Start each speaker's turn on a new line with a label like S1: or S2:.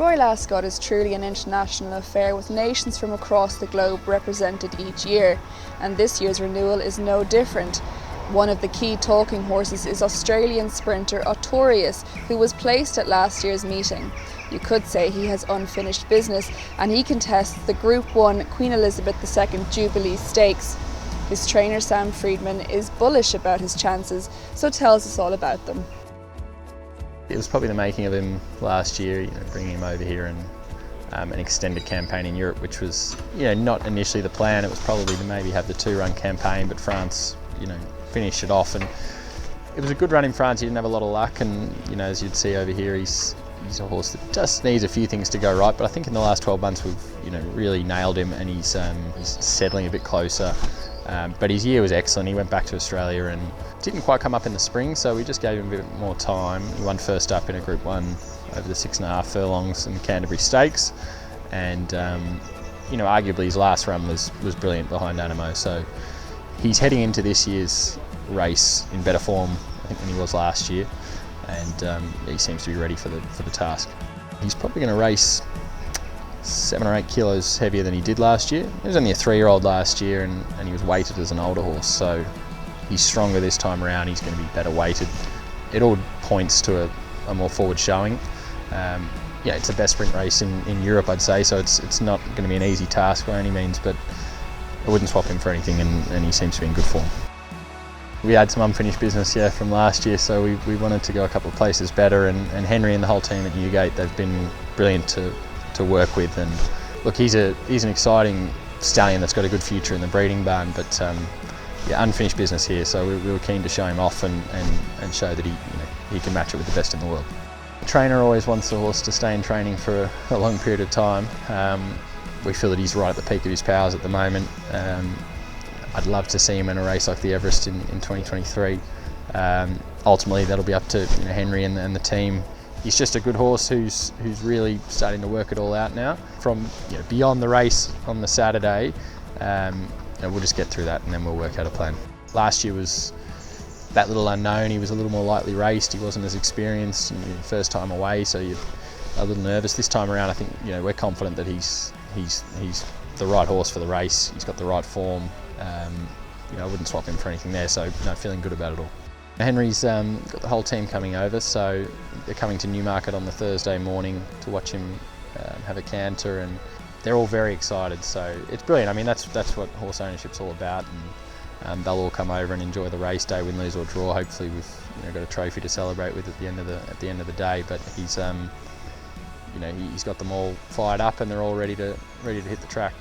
S1: Royal Ascot is truly an international affair with nations from across the globe represented each year, and this year's renewal is no different. One of the key talking horses is Australian sprinter Artorius, who was placed at last year's meeting. You could say he has unfinished business, and he contests the Group 1 Queen Elizabeth II Jubilee Stakes. His trainer Sam Freedman is bullish about his chances, so tells us all about them.
S2: It was probably the making of him last year, bringing him over here and an extended campaign in Europe, which was not initially the plan. It was probably to maybe have the 2-run campaign, but France finished it off, and it was a good run in France. He didn't have a lot of luck, and as you'd see over here, he's a horse that just needs a few things to go right, but I think in the last 12 months we've really nailed him, and he's settling a bit closer. But his year was excellent. He went back to Australia and didn't quite come up in the spring, so we just gave him a bit more time. He won first up in a Group 1 over the 6.5 furlongs in the Canterbury Stakes, and arguably his last run was brilliant behind Animo. So he's heading into this year's race in better form, I think, than he was last year, and he seems to be ready for the task. He's probably going to race 7 or 8 kilos heavier than he did last year. He was only a 3-year-old last year, and he was weighted as an older horse, so he's stronger this time around. He's going to be better weighted. It all points to a more forward showing. It's the best sprint race in Europe, I'd say, so it's not going to be an easy task by any means, but I wouldn't swap him for anything, and he seems to be in good form. We had some unfinished business from last year, so we wanted to go a couple of places better, and Henry and the whole team at Newgate, they've been brilliant to work with. And look, he's an exciting stallion that's got a good future in the breeding barn, but unfinished business here, so we were keen to show him off and show that he can match it with the best in the world. The trainer always wants the horse to stay in training for a long period of time. We feel that he's right at the peak of his powers at the moment. I'd love to see him in a race like the Everest in 2023. Ultimately, that'll be up to Henry and the team. He's just a good horse who's really starting to work it all out now. From beyond the race on the Saturday, we'll just get through that, and then we'll work out a plan. Last year was that little unknown. He was a little more lightly raced. He wasn't as experienced, and first time away, so you're a little nervous. This time around, I think we're confident that he's the right horse for the race. He's got the right form. I wouldn't swap him for anything there, so feeling good about it all. Henry's got the whole team coming over, so they're coming to Newmarket on the Thursday morning to watch him have a canter, and they're all very excited, so it's brilliant. I mean, that's what horse ownership's all about, and they'll all come over and enjoy the race day, win, lose or draw. Hopefully we've got a trophy to celebrate with at the end of the day, but he's got them all fired up, and they're all ready to hit the track.